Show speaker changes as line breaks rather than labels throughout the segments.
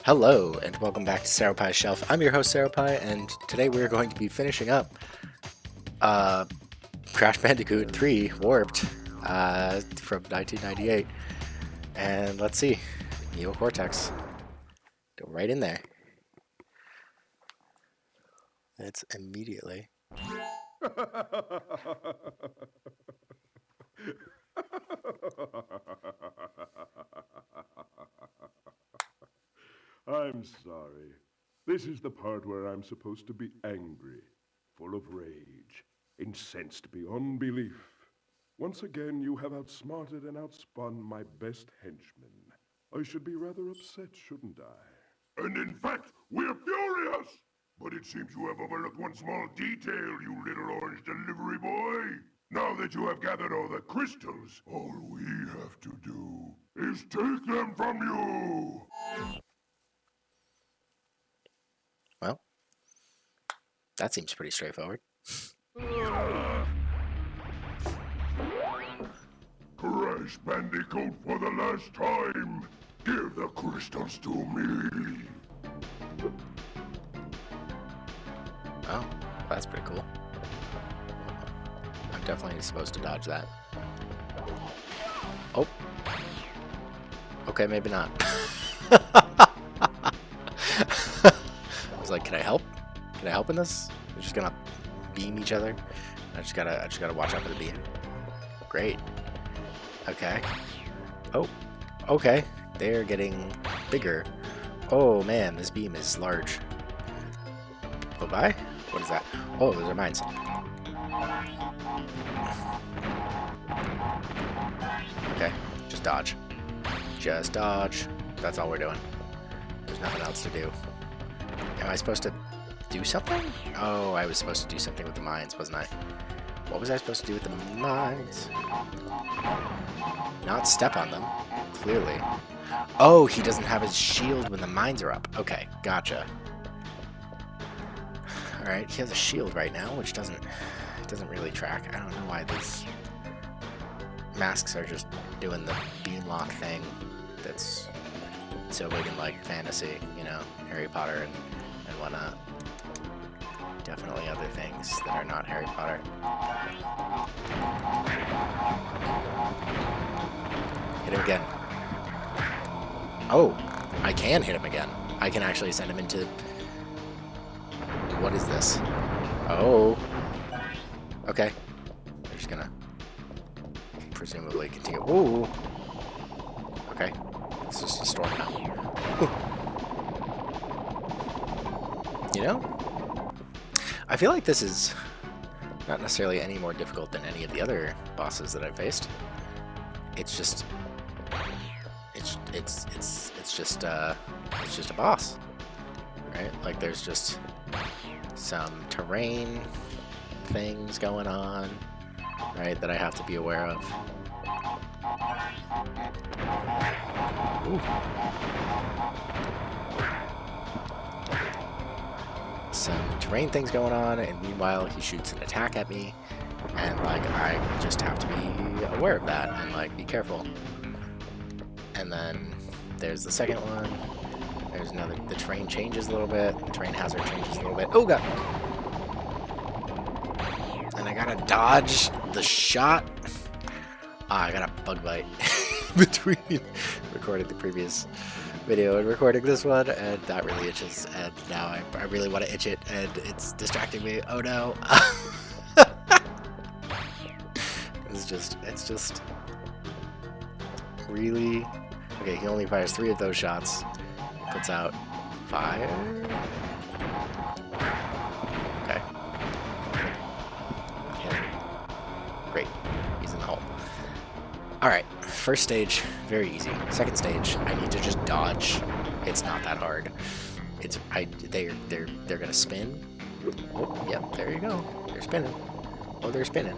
Hello, and welcome back to Seropie'sShelf. I'm your host, Seropie, and today we're going to be finishing up Crash Bandicoot 3 Warped from 1998. And let's see, Neo Cortex. Go right in there. It's immediately.
I'm sorry. This is the part where I'm supposed to be angry, full of rage, incensed beyond belief. Once again, you have outsmarted and outspun my best henchman. I should be rather upset, shouldn't I?
And in fact, we're furious! But it seems you have overlooked one small detail, you little orange delivery boy. Now that you have gathered all the crystals, all we have to do is take them from you!
Well, that seems pretty straightforward.
Crash Bandicoot, for the last time, give the crystals to me!
Oh, that's pretty cool. I'm definitely supposed to dodge that. Oh. Okay, maybe not. I was like, can I help? Can I help in this? We're just gonna beam each other. I just gotta watch out for the beam. Great. Okay. Oh. Okay. They're getting bigger. Oh man, this beam is large. Bye-bye? What is that? Oh, those are mines. Okay, just dodge. Just dodge. That's all we're doing. There's nothing else to do. Am I supposed to do something? Oh, I was supposed to do something with the mines, wasn't I? What was I supposed to do with the mines? Not step on them, clearly. Oh, he doesn't have his shield when the mines are up. Okay, gotcha. Alright, he has a shield right now, which doesn't really track. I don't know why these masks are just doing the beam lock thing that's so big in, like, fantasy, you know, Harry Potter and whatnot. Definitely other things that are not Harry Potter. Hit him again. Oh, I can hit him again. I can actually send him into... What is this? Oh. Okay. They're just gonna presumably continue. Ooh. Okay. It's just a storm now. Ooh. You know? I feel like this is not necessarily any more difficult than any of the other bosses that I've faced. It's just it's just a boss. Right? Like there's just some terrain things going on, right, that I have to be aware of. Ooh. Some terrain things going on, and meanwhile he shoots an attack at me, and like I just have to be aware of that and like be careful. And then there's the second one. There's another. The terrain changes a little bit. The terrain hazard changes a little bit. Oh god! And I gotta dodge the shot. Ah, I got a bug bite between recording the previous video and recording this one, and that really itches. And now I really want to itch it, and it's distracting me. Oh no! it's just really. Okay, he only fires 3 of those shots. Puts out 5. Okay. Hit him. Great. He's in the hole. Alright, first stage, very easy. Second stage, I need to just dodge. It's not that hard. They're gonna spin. Oh, yep, there you go. They're spinning. Oh, they're spinning.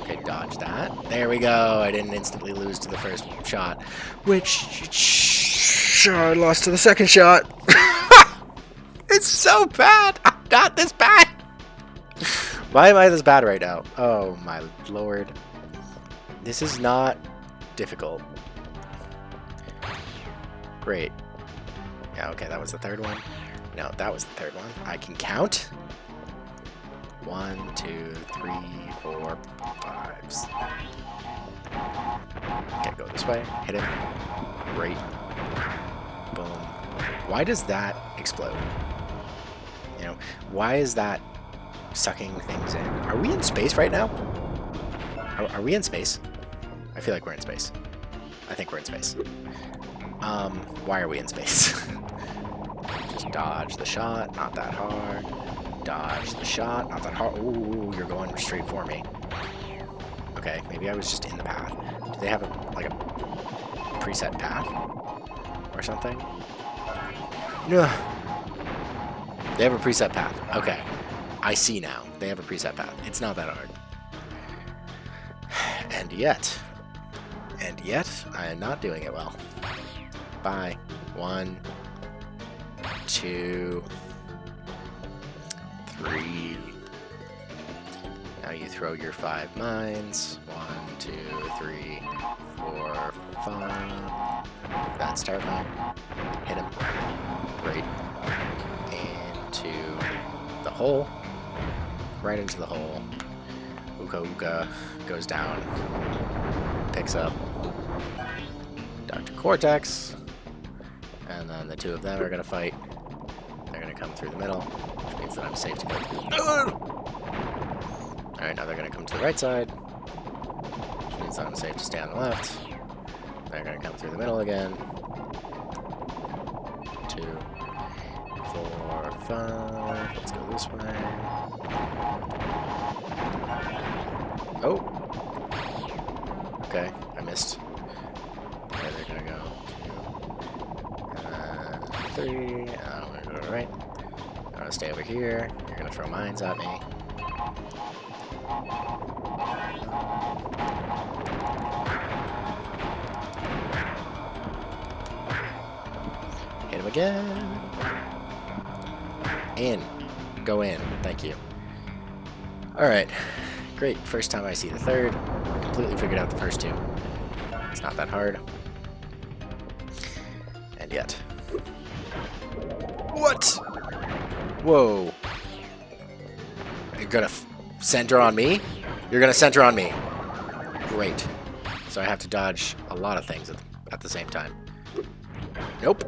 Okay, dodge that. There we go. I didn't instantly lose to the first shot, which I lost to the second shot. It's so bad. I'm not this bad. Why am I this bad right now? Oh my lord. This is not difficult. Great. Yeah, okay, that was the third one. No, that was the third one. I can count. 1, 2, 3, 4, 5. Okay, go this way. Hit him. Great. Boom. Why does that explode? You know, why is that sucking things in? Are we in space right now? Are we in space? I feel like we're in space. I think we're in space. Why are we in space? Just dodge the shot, not that hard. Dodge the shot, not that hard. Ooh, you're going straight for me. Okay, maybe I was just in the path. Do they have like a preset path or something? No. They have a preset path. Okay, I see now. They have a preset path. It's not that hard. And yet, I am not doing it well. Bye. 1, 2, 3. Now you throw your 5 mines. 1, 2, 3, 4, 5. That's terrifying. Hit him. Great. Into the hole. Right into the hole. Uka Uka goes down. Picks up Dr. Cortex. And then the two of them are going to fight. They're going to come through the middle, which means that I'm safe to go through. Alright, now they're going to come to the right side, which means that I'm safe to stay on the left. They're going to come through the middle again. 2, 4, 5. Let's go this way. Oh! Okay, I missed. Okay, they're going to go 2, 3. I'm going to go to the right. I'm going to stay over here. You're going to throw mines at me. Hit him again. In. Go in. Thank you. Alright. Great. First time I see the third. Completely figured out the first two. It's not that hard. And yet. What? Whoa. You're gonna center on me? You're gonna center on me. Great. So I have to dodge a lot of things at the same time. Nope.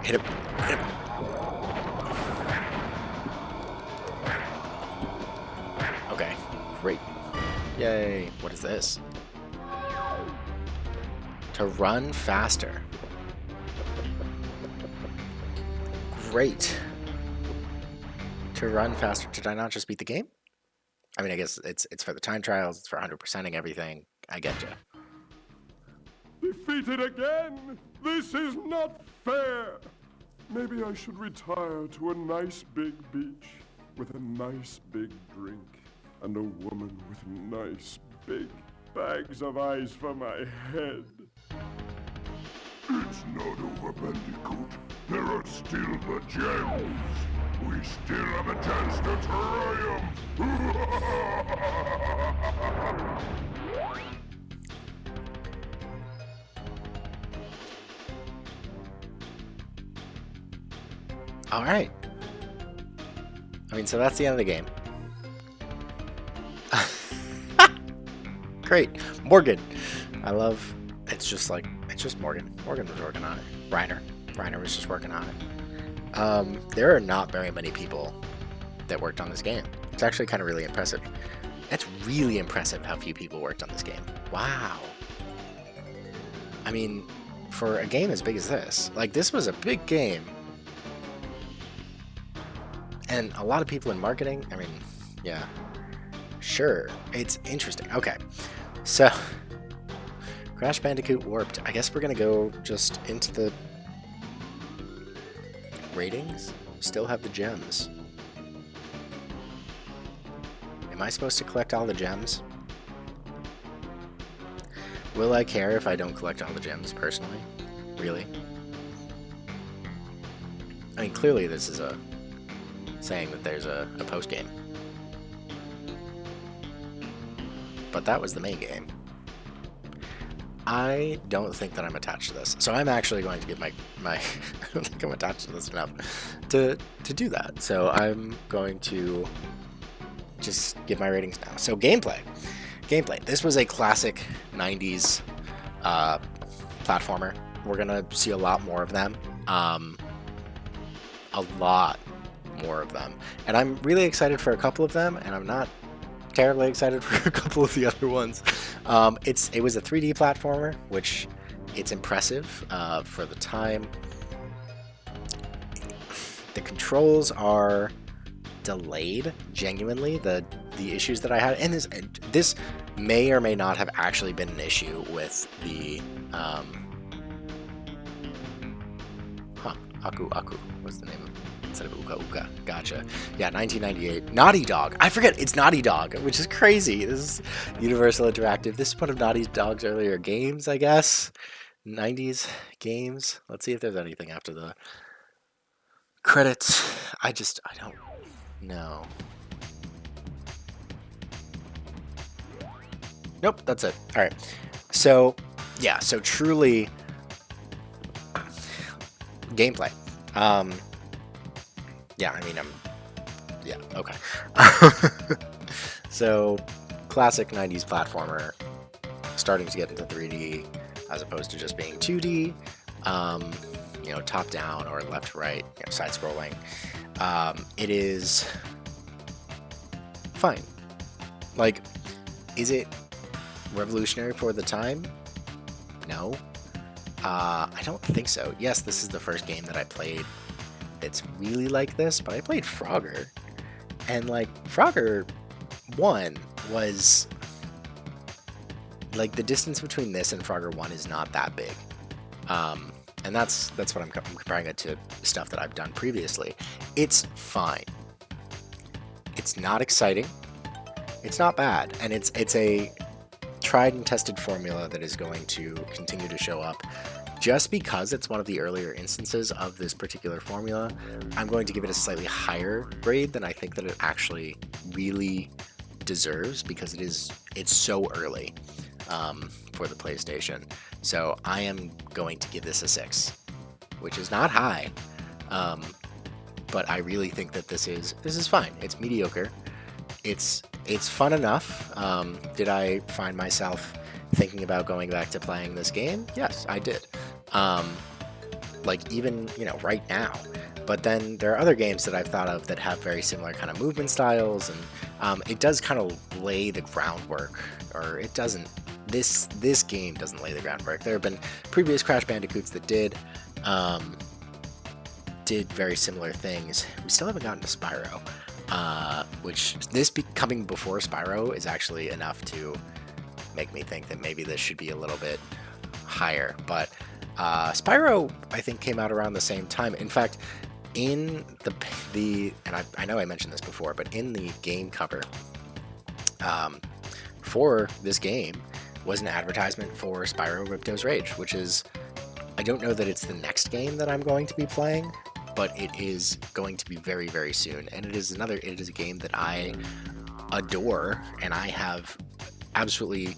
Hit him. Hit him. Okay. Great. Yay. What is this? To run faster. Great. To run faster. Did I not just beat the game? I mean, I guess it's for the time trials. It's for 100%ing everything. I get you.
Defeated again! This is not fair! Maybe I should retire to a nice big beach with a nice big drink and a woman with nice big bags of ice for my head.
It's not over, Bandicoot. There are still the gems. We still have a chance to triumph.
All right. I mean, so that's the end of the game. Great. Morgan. I love... It's just Morgan. Morgan was working on it. Reiner was just working on it. There are not very many people that worked on this game. It's actually kind of really impressive. That's really impressive how few people worked on this game. Wow. I mean, for a game as big as this, like, this was a big game. And a lot of people in marketing, I mean, yeah. Sure. It's interesting. Okay. So... Crash Bandicoot Warped. I guess we're gonna go just into the ratings. Still have the gems. Am I supposed to collect all the gems? Will I care if I don't collect all the gems, personally? Really? I mean, clearly this is saying that there's a post-game. But that was the main game. I don't think that I'm attached to this. So I'm actually going to give my I don't think I'm attached to this enough to do that. So I'm going to just give my ratings now. So gameplay. This was a classic 90s platformer. We're gonna see a lot more of them. A lot more of them. And I'm really excited for a couple of them, and I'm not terribly excited for a couple of the other ones. It was a 3D platformer, which it's impressive for the time. The controls are delayed, genuinely. The issues that I had, and this may or may not have actually been an issue with the Aku what's the name of it? Instead of Uka Uka. Gotcha. Yeah, 1998. Naughty Dog. I forget, it's Naughty Dog, which is crazy. This is Universal Interactive. This is one of Naughty Dog's earlier games, I guess. 90s games. Let's see if there's anything after the credits. I don't know. Nope, that's it. All right. So, yeah, so truly gameplay. Yeah, I mean, yeah, okay. So, classic 90s platformer, starting to get into 3D as opposed to just being 2D, you know, top down or left to right, you know, side scrolling. It is fine. Like, is it revolutionary for the time? No. I don't think so. Yes, this is the first game that I played that's really like this, but I played Frogger, and like Frogger 1 was like, the distance between this and Frogger 1 is not that big, and that's what I'm comparing it to stuff that I've done previously. It's fine. It's not exciting. It's not bad, and it's a tried and tested formula that is going to continue to show up. Just because it's one of the earlier instances of this particular formula, I'm going to give it a slightly higher grade than I think that it actually really deserves, because it's so early for the PlayStation. So I am going to give this a 6, which is not high, but I really think that this is fine. It's mediocre. It's fun enough. Did I find myself thinking about going back to playing this game? Yes, I did. Like, even, you know, right now. But then there are other games that I've thought of that have very similar kind of movement styles, and it does kind of lay the groundwork, or it doesn't. This game doesn't lay the groundwork. There have been previous Crash Bandicoots that did very similar things. We still haven't gotten to Spyro. Which this coming before Spyro is actually enough to make me think that maybe this should be a little bit higher. But Spyro, I think, came out around the same time. In fact, in the and I know I mentioned this before, but in the game cover for this game was an advertisement for Spyro Ripto's Rage, which is, I don't know that it's the next game that I'm going to be playing, but it is going to be very, very soon. And it is a game that I adore, and I have absolutely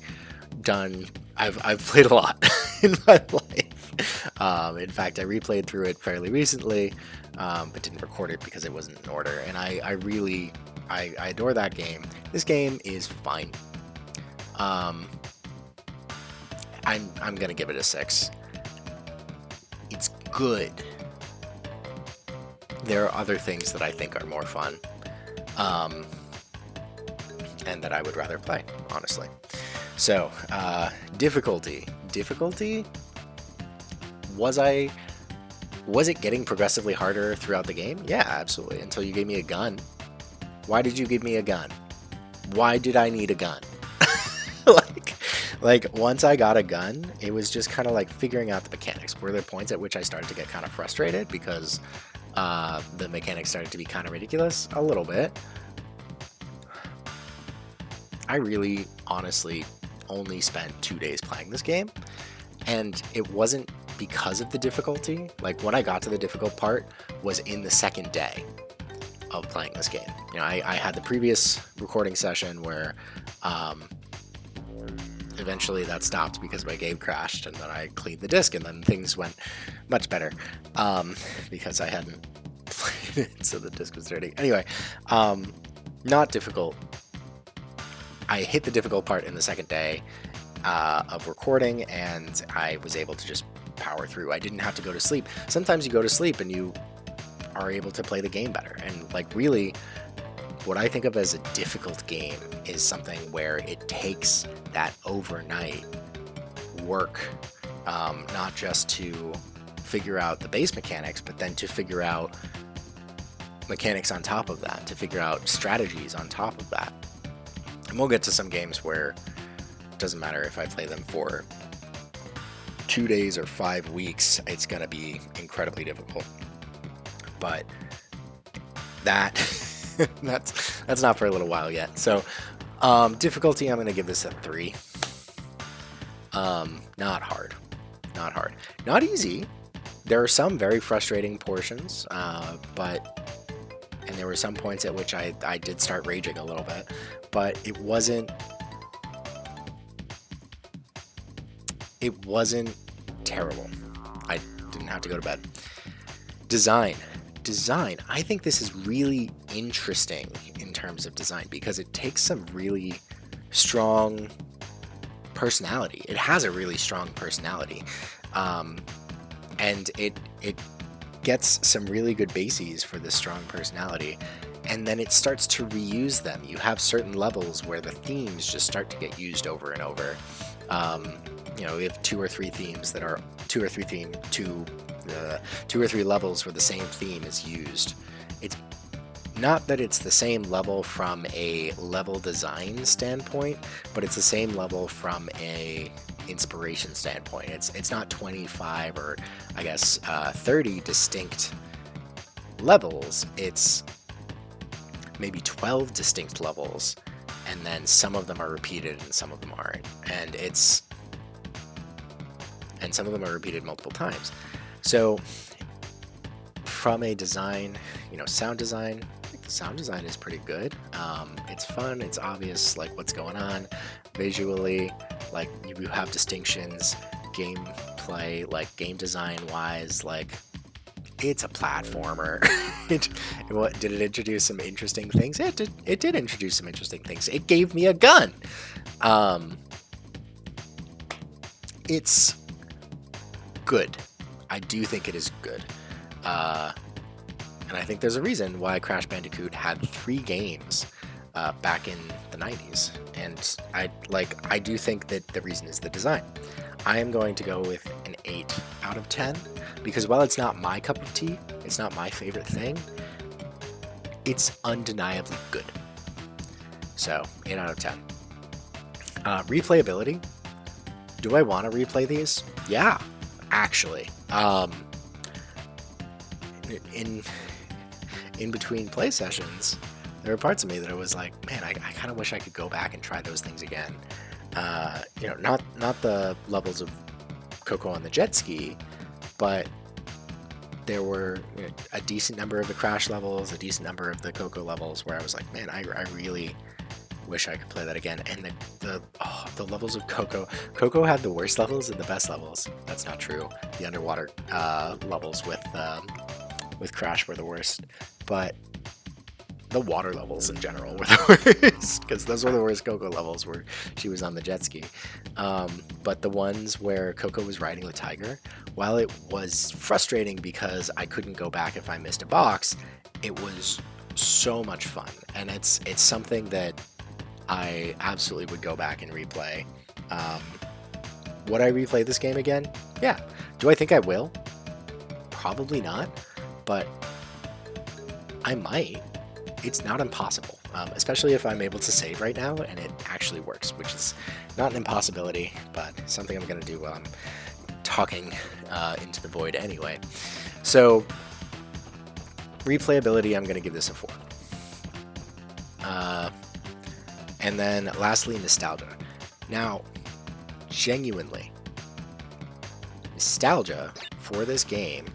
done. I've played a lot in my life. In fact, I replayed through it fairly recently, but didn't record it because it wasn't in order. And I really adore that game. This game is fine. I'm gonna give it a 6. It's good. There are other things that I think are more fun, and that I would rather play, honestly. So, difficulty. Was it getting progressively harder throughout the game? Yeah, absolutely. Until you gave me a gun. Why did you give me a gun? Why did I need a gun? like once I got a gun, it was just kind of like figuring out the mechanics. Were there points at which I started to get kind of frustrated because the mechanics started to be kind of ridiculous? A little bit. I really, honestly, only spent 2 days playing this game, and it wasn't because of the difficulty. Like, when I got to the difficult part was in the second day of playing this game. You know, I had the previous recording session where eventually that stopped because my game crashed, and then I cleaned the disk, and then things went much better because I hadn't played it, so the disk was dirty. Anyway, not difficult. I hit the difficult part in the second day of recording, and I was able to just power through. I didn't have to go to sleep. Sometimes you go to sleep and you are able to play the game better. And like really, what I think of as a difficult game is something where it takes that overnight work, not just to figure out the base mechanics, but then to figure out mechanics on top of that, to figure out strategies on top of that. And we'll get to some games where it doesn't matter if I play them for 2 days or 5 weeks, it's going to be incredibly difficult. But that that's not for a little while yet. So difficulty, I'm going to give this a 3. Not hard. Not easy. There are some very frustrating portions, and there were some points at which I did start raging a little bit, but it wasn't terrible. I didn't have to go to bed. Design. I think this is really interesting in terms of design because it takes some really strong personality. It has a really strong personality, and it gets some really good bases for this strong personality, and then it starts to reuse them. You have certain levels where the themes just start to get used over and over. We have 2 or 3 themes that are 2 or 3 levels where the same theme is used. It's not that it's the same level from a level design standpoint, but it's the same level from a inspiration standpoint. It's not 25 or I guess 30 distinct levels. It's maybe 12 distinct levels, and then some of them are repeated and some of them aren't. And some of them are repeated multiple times. So from a design, sound design, I think the sound design is pretty good. It's fun, it's obvious like what's going on visually, like you have distinctions, gameplay, like game design wise, like it's a platformer. Did it introduce some interesting things? It did introduce some interesting things. It gave me a gun. It's good. I do think it is good. And I think there's a reason why Crash Bandicoot had 3 games back in the 90s. And I do think that the reason is the design. I am going to go with an 8 out of 10 because while it's not my cup of tea, it's not my favorite thing, it's undeniably good. So 8 out of 10. Replayability. Do I want to replay these? Yeah, actually. In between play sessions, there were parts of me that I was like, man, I kind of wish I could go back and try those things again. Not the levels of Coco on the jet ski, but there were a decent number of the Crash levels, a decent number of the Coco levels where I was like, man, I really wish I could play that again. And the levels of Coco had the worst levels and the best levels. That's not true. The underwater levels with Crash were the worst, but the water levels in general were the worst because those were the worst Coco levels where she was on the jet ski. But the ones where Coco was riding the tiger, while it was frustrating because I couldn't go back if I missed a box, it was so much fun, and it's something that I absolutely would go back and replay. Would I replay this game again? Yeah. Do I think I will? Probably not, but I might. It's not impossible, especially if I'm able to save right now and it actually works, which is not an impossibility, but something I'm going to do while I'm talking into the void anyway. So, replayability, I'm going to give this a 4. And then lastly, nostalgia. Now, genuinely, nostalgia for this game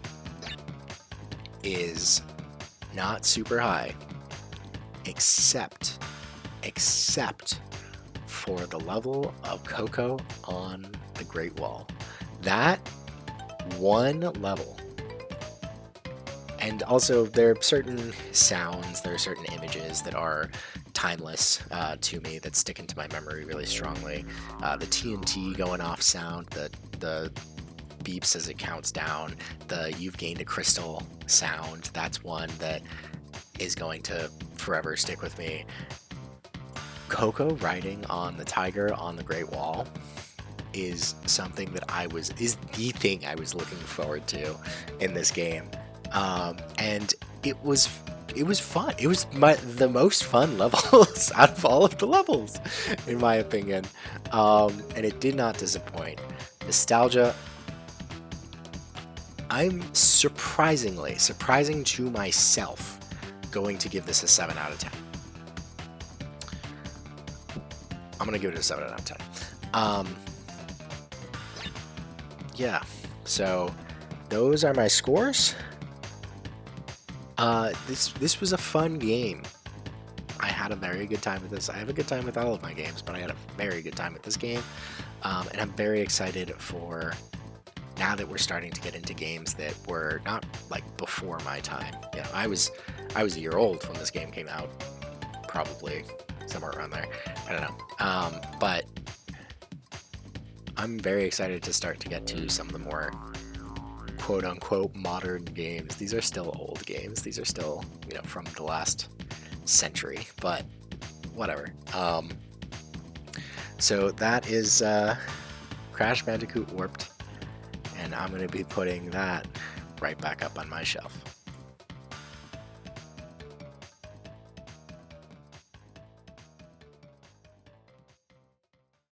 is not super high, except for the level of Coco on the Great Wall. That one level. And also, there are certain sounds, there are certain images that are timeless to me, that stick into my memory really strongly. The TNT going off sound, the beeps as it counts down, the you've gained a crystal sound, that's one that is going to forever stick with me. Coco riding on the tiger on the Great Wall is something that is the thing I was looking forward to in this game. And it was fun. It was the most fun levels out of all of the levels, in my opinion. And it did not disappoint. Nostalgia, I'm surprising to myself, going to give this a 7 out of 10. I'm going to give it a 7 out of 10. Yeah, so those are my scores. This was a fun game. I had a very good time with this. I have a good time with all of my games, but I had a very good time with this game. And I'm very excited for now that we're starting to get into games that were not like before my time. You know, I was a year old when this game came out, probably somewhere around there. I don't know. But I'm very excited to start to get to some of the more quote-unquote modern games. These are still old games. These are still, from the last century, but whatever. So that is Crash Bandicoot Warped, and I'm going to be putting that right back up on my shelf.